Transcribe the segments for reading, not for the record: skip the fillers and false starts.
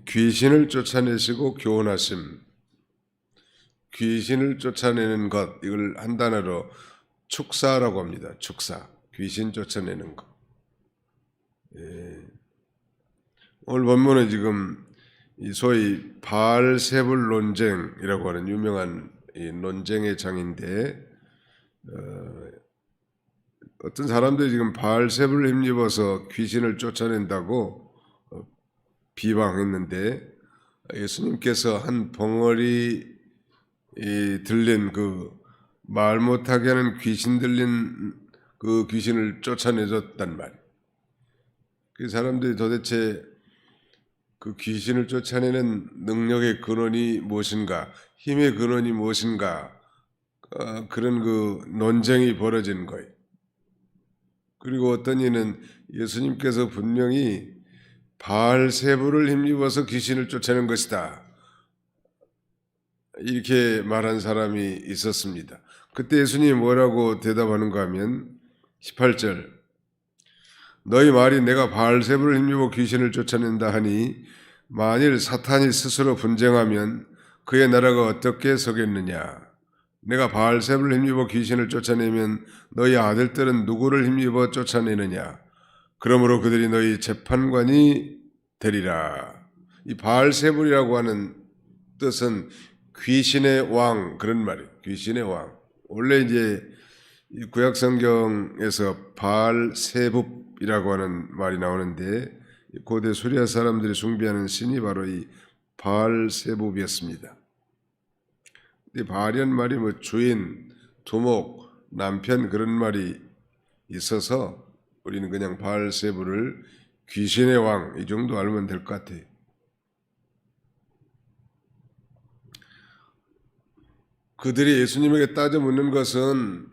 귀신을 쫓아내시고 교훈하심. 귀신을 쫓아내는 것, 이걸 한 단어로 축사라고 합니다. 축사. 귀신 쫓아내는 것. 오늘 본문은 지금 이 소위 바알세불 논쟁이라고 하는 유명한 이 논쟁의 장인데, 어떤 사람들이 지금 바알세불을 힘입어서 귀신을 쫓아낸다고 비방했는데, 예수님께서 한 벙어리 들린 그 말 못하게 하는 귀신 들린 그 귀신을 쫓아내줬단 말이에요. 그 사람들이 도대체 그 귀신을 쫓아내는 능력의 근원이 무엇인가, 힘의 근원이 무엇인가, 그런 그 논쟁이 벌어진 거예요. 그리고 어떤 이는 예수님께서 분명히 바알세불을 힘입어서 귀신을 쫓아낸 것이다, 이렇게 말한 사람이 있었습니다. 그때 예수님이 뭐라고 대답하는가 하면 18절, 너희 말이 내가 바알세불을 힘입어 귀신을 쫓아낸다 하니 만일 사탄이 스스로 분쟁하면 그의 나라가 어떻게 서겠느냐. 내가 바알세불을 힘입어 귀신을 쫓아내면 너희 아들들은 누구를 힘입어 쫓아내느냐. 그러므로 그들이 너희 재판관이 되리라. 이 바알세불이라고 하는 뜻은 귀신의 왕, 그런 말이에요. 귀신의 왕. 원래 이제 구약 성경에서 바알세붑이라고 하는 말이 나오는데, 고대 수리아 사람들이 숭배하는 신이 바로 이 바알세붑이었습니다. 바알이란 말이 뭐 주인, 두목, 남편, 그런 말이 있어서 우리는 그냥 바알세붑을 귀신의 왕, 이 정도 알면 될 것 같아요. 그들이 예수님에게 따져 묻는 것은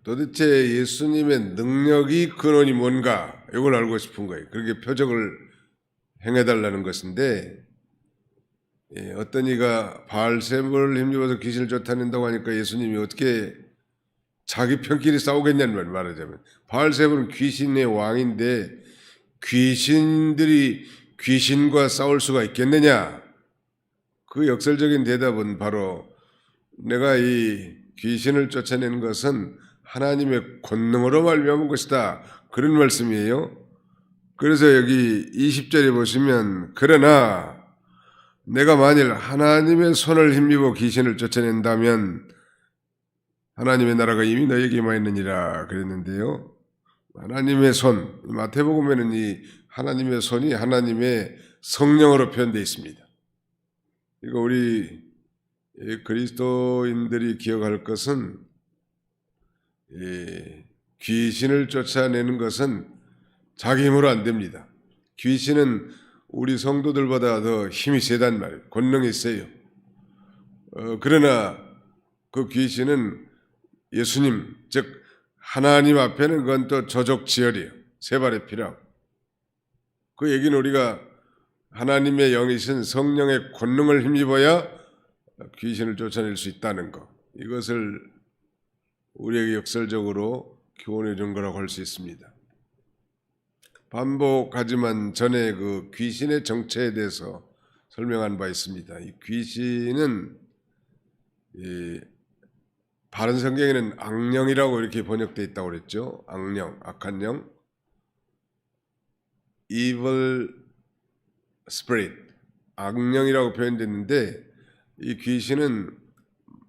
도대체 예수님의 능력이 근원이 뭔가, 이걸 알고 싶은 거예요. 그렇게 표적을 행해달라는 것인데, 어떤 이가 바알세불을 힘입어서 귀신을 쫓아낸다고 하니까 예수님이 어떻게 자기 편끼리 싸우겠냐는 말, 말하자면. 바알세불은 귀신의 왕인데 귀신들이 귀신과 싸울 수가 있겠느냐? 그 역설적인 대답은 바로 내가 이 귀신을 쫓아내는 것은 하나님의 권능으로 말미암은 것이다, 그런 말씀이에요. 그래서 여기 20절에 보시면, 그러나 내가 만일 하나님의 손을 힘입어 귀신을 쫓아낸다면 하나님의 나라가 이미 너에게 임하였느니라 그랬는데요. 하나님의 손, 마태복음에는 이 하나님의 손이 하나님의 성령으로 표현되어 있습니다. 이거 우리 그리스도인들이 기억할 것은, 귀신을 쫓아내는 것은 자기 힘으로 안 됩니다. 귀신은 우리 성도들보다 더 힘이 세단 말이에요. 권능이 있어요. 그러나 그 귀신은 예수님, 즉 하나님 앞에는 그건 또 저족지혈이에요. 세 발의 피라고. 그 얘기는 우리가 하나님의 영이신 성령의 권능을 힘입어야 귀신을 쫓아낼 수 있다는 것, 이것을 우리에게 역설적으로 교훈해 준 거라고 할 수 있습니다. 반복하지만 전에 그 귀신의 정체에 대해서 설명한 바 있습니다. 이 귀신은 바른 성경에는 악령이라고 이렇게 번역되어 있다고 그랬죠. 악령, 악한 영, evil spirit, 악령이라고 표현됐는데, 이 귀신은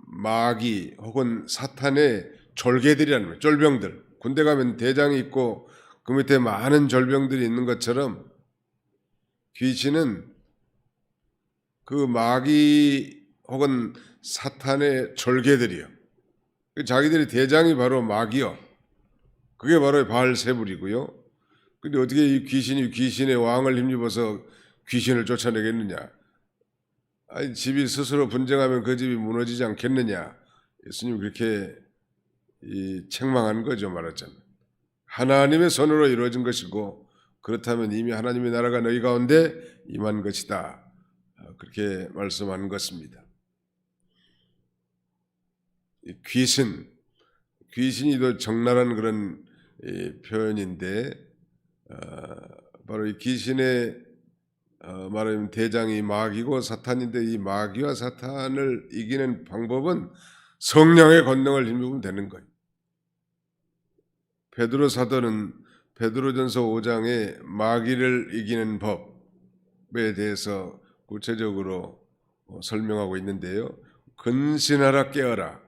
마귀 혹은 사탄의 졸개들이라는 거예요. 쫄병들. 군대 가면 대장이 있고 그 밑에 많은 졸병들이 있는 것처럼 귀신은 그 마귀 혹은 사탄의 졸개들이요. 자기들의 대장이 바로 마귀요. 그게 바로 바알세불이고요. 근데 어떻게 이 귀신이 귀신의 왕을 힘입어서 귀신을 쫓아내겠느냐? 아니, 집이 스스로 분쟁하면 그 집이 무너지지 않겠느냐? 예수님 그렇게 책망한 거죠, 말하자면. 하나님의 손으로 이루어진 것이고, 그렇다면 이미 하나님의 나라가 너희 가운데 임한 것이다, 그렇게 말씀하는 것입니다. 귀신이 더 적나라한 그런 표현인데, 바로 이 귀신의 말하면 대장이 마귀고 사탄인데 이 마귀와 사탄을 이기는 방법은 성령의 권능을 힘입으면 되는 거예요. 베드로 사도는 베드로전서 5장에 마귀를 이기는 법에 대해서 구체적으로 설명하고 있는데요. 근신하라 깨어라.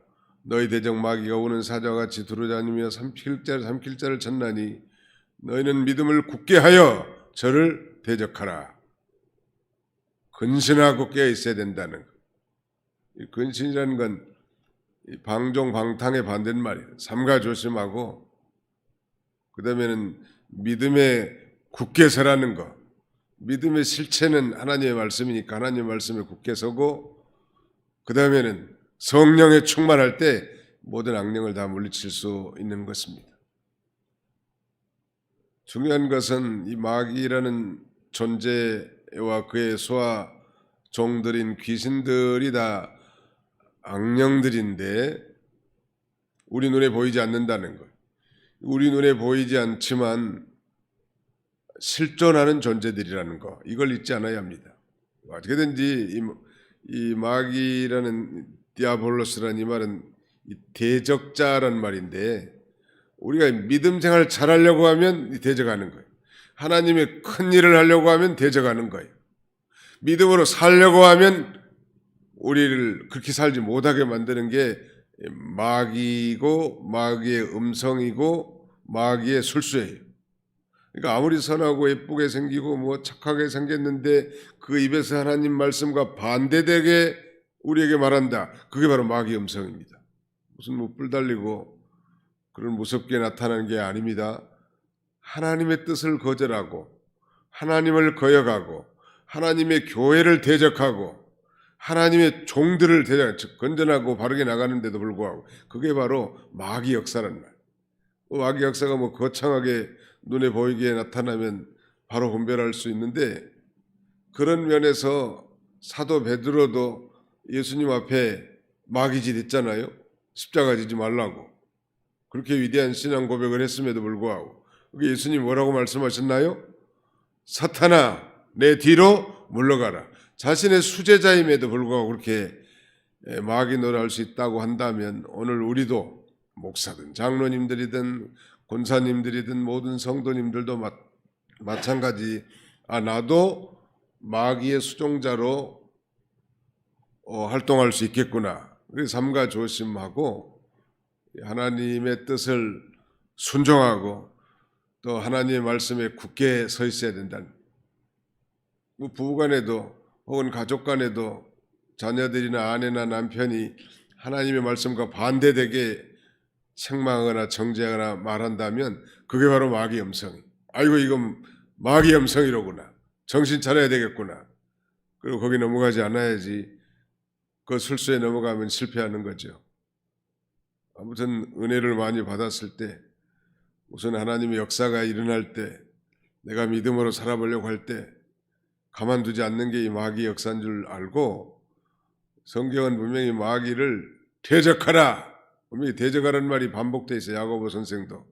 너희 대적 마귀가 오는 사자와 같이 두루다니며 삼킬자를 찾나니 너희는 믿음을 굳게 하여 저를 대적하라. 근신하고 깨어 있어야 된다는 것. 이 근신이라는 건 방종방탕의 반대말이에요. 삼가 조심하고 그 다음에는 믿음에 굳게 서라는 것. 믿음의 실체는 하나님의 말씀이니까 하나님의 말씀에 굳게 서고 그 다음에는 성령에 충만할 때 모든 악령을 다 물리칠 수 있는 것입니다. 중요한 것은 이 마귀라는 존재와 그의 소화 종들인 귀신들이 다 악령들인데 우리 눈에 보이지 않는다는 것. 우리 눈에 보이지 않지만 실존하는 존재들이라는 거. 이걸 잊지 않아야 합니다. 어떻게든지 이 마귀라는 디아볼로스라는 이 말은 대적자란 말인데 우리가 믿음 생활을 잘하려고 하면 대적하는 거예요. 하나님의 큰 일을 하려고 하면 대적하는 거예요. 믿음으로 살려고 하면 우리를 그렇게 살지 못하게 만드는 게 마귀고 마귀의 음성이고 마귀의 술수예요. 그러니까 아무리 선하고 예쁘게 생기고 뭐 착하게 생겼는데 그 입에서 하나님 말씀과 반대되게 우리에게 말한다. 그게 바로 마귀의 음성입니다. 무슨 뭐 뿔 달리고 그런 무섭게 나타나는 게 아닙니다. 하나님의 뜻을 거절하고 하나님을 거역하고 하나님의 교회를 대적하고 하나님의 종들을 대적, 건전하고 바르게 나가는데도 불구하고 그게 바로 마귀 역사란 말. 마귀 역사가 뭐 거창하게 눈에 보이게 나타나면 바로 분별할 수 있는데 그런 면에서 사도 베드로도 예수님 앞에 마귀짓 했잖아요. 십자가 지지 말라고. 그렇게 위대한 신앙 고백을 했음에도 불구하고 그게 예수님 뭐라고 말씀하셨나요? 사탄아 내 뒤로 물러가라. 자신의 수제자임에도 불구하고 그렇게 마귀 노래할 수 있다고 한다면 오늘 우리도 목사든 장로님들이든 권사님들이든 모든 성도님들도 마찬가지 나도 마귀의 수종자로 활동할 수 있겠구나. 그래서 삼가 조심하고 하나님의 뜻을 순종하고 또 하나님의 말씀에 굳게 서 있어야 된다는. 뭐 부부간에도 혹은 가족간에도 자녀들이나 아내나 남편이 하나님의 말씀과 반대되게 책망하거나 정죄하거나 말한다면 그게 바로 마귀 음성이. 아이고 이건 마귀 음성이로구나. 정신 차려야 되겠구나. 그리고 거기 넘어가지 않아야지. 그 술수에 넘어가면 실패하는 거죠. 아무튼 은혜를 많이 받았을 때 우선 하나님의 역사가 일어날 때 내가 믿음으로 살아보려고 할 때 가만두지 않는 게 이 마귀 역사인 줄 알고 성경은 분명히 마귀를 대적하라. 분명히 대적하라는 말이 반복되어 있어요. 야고보 선생도.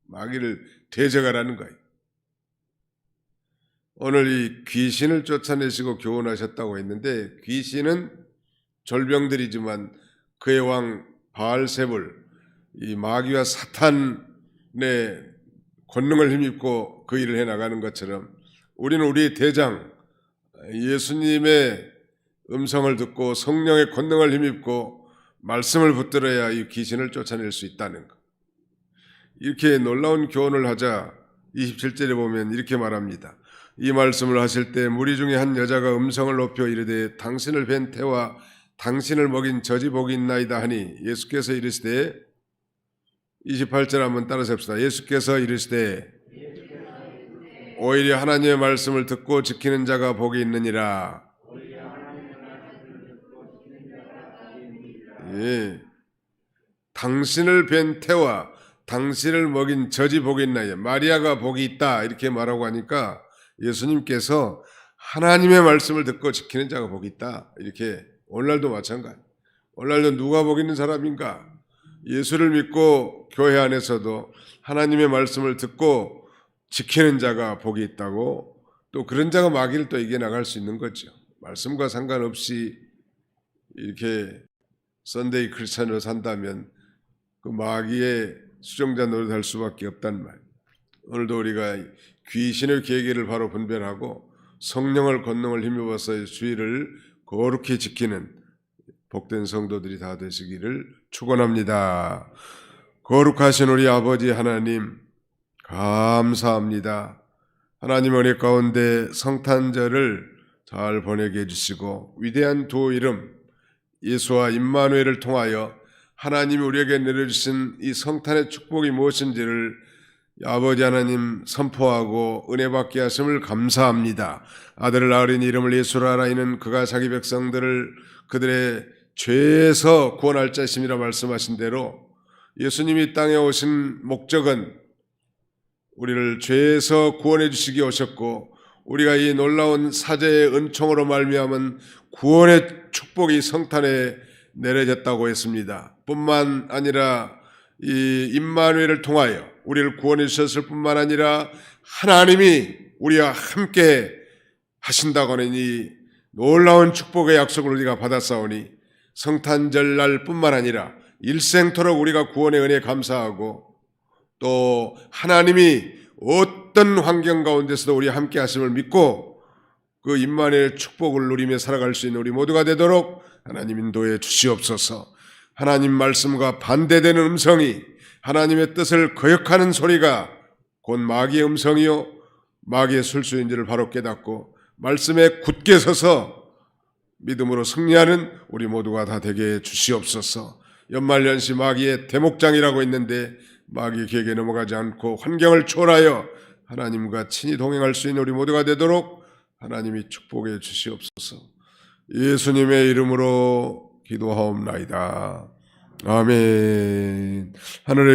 마귀를 대적하라는 거예요. 오늘 이 귀신을 쫓아내시고 교훈하셨다고 했는데 귀신은 졸병들이지만 그의 왕 바알세불 이 마귀와 사탄의 권능을 힘입고 그 일을 해나가는 것처럼 우리는 우리의 대장 예수님의 음성을 듣고 성령의 권능을 힘입고 말씀을 붙들어야 이 귀신을 쫓아낼 수 있다는 것. 이렇게 놀라운 교훈을 하자 27절에 보면 이렇게 말합니다. 이 말씀을 하실 때 무리 중에 한 여자가 음성을 높여 이르되 당신을 뵌 태와 당신을 먹인 젖이 복이 있나이다 하니 예수께서 이르시되 28절 한번 따라서 합시다. 예수께서 이르시되 오히려 하나님의 말씀을 듣고 지키는 자가 복이 있느니라. 예. 당신을 뵌 태와 당신을 먹인 젖이 복이 있나요? 마리아가 복이 있다 이렇게 말하고 하니까 예수님께서 하나님의 말씀을 듣고 지키는 자가 복이 있다 이렇게 오늘날도 마찬가지. 오늘날도 누가 복 있는 사람인가? 예수를 믿고 교회 안에서도 하나님의 말씀을 듣고 지키는 자가 복이 있다고 또 그런 자가 마귀를 또 이겨나갈 수 있는 거죠. 말씀과 상관없이 이렇게 선데이 크리스찬으로 산다면 그 마귀의 수종자 노릇할 수밖에 없단 말이에요. 오늘도 우리가 귀신의 계계를 바로 분별하고 성령을 권능을 힘입어서 주의를 거룩히 지키는 복된 성도들이 다 되시기를 축원합니다. 거룩하신 우리 아버지 하나님 감사합니다. 하나님 은혜 가운데 성탄절을 잘 보내게 해주시고 위대한 두 이름 예수와 임마누엘을 통하여 하나님이 우리에게 내려주신 이 성탄의 축복이 무엇인지를 아버지 하나님 선포하고 은혜 받게 하심을 감사합니다. 아들을 낳으린 이름을 예수로 알아이는 그가 자기 백성들을 그들의 죄에서 구원할 자심이라 말씀하신 대로 예수님이 땅에 오신 목적은 우리를 죄에서 구원해 주시기 오셨고 우리가 이 놀라운 사제의 은총으로 말미암은 구원의 축복이 성탄에 내려졌다고 했습니다. 뿐만 아니라 이 임마누엘을 통하여 우리를 구원해 주셨을 뿐만 아니라 하나님이 우리와 함께 하신다고 하는 이 놀라운 축복의 약속을 우리가 받았사오니 성탄절 날 뿐만 아니라 일생토록 우리가 구원의 은혜에 감사하고 또 하나님이 어떤 환경 가운데서도 우리와 함께 하심을 믿고 그 임마누엘의 축복을 누리며 살아갈 수 있는 우리 모두가 되도록 하나님 인도해 주시옵소서. 하나님 말씀과 반대되는 음성이 하나님의 뜻을 거역하는 소리가 곧 마귀의 음성이요 마귀의 술수인지를 바로 깨닫고 말씀에 굳게 서서 믿음으로 승리하는 우리 모두가 다 되게 해 주시옵소서. 연말연시 마귀의 대목장이라고 했는데 마귀의 계획에 넘어가지 않고 환경을 초월하여 하나님과 친히 동행할 수 있는 우리 모두가 되도록 하나님이 축복해 주시옵소서. 예수님의 이름으로 기도하옵나이다. 아멘. 하늘의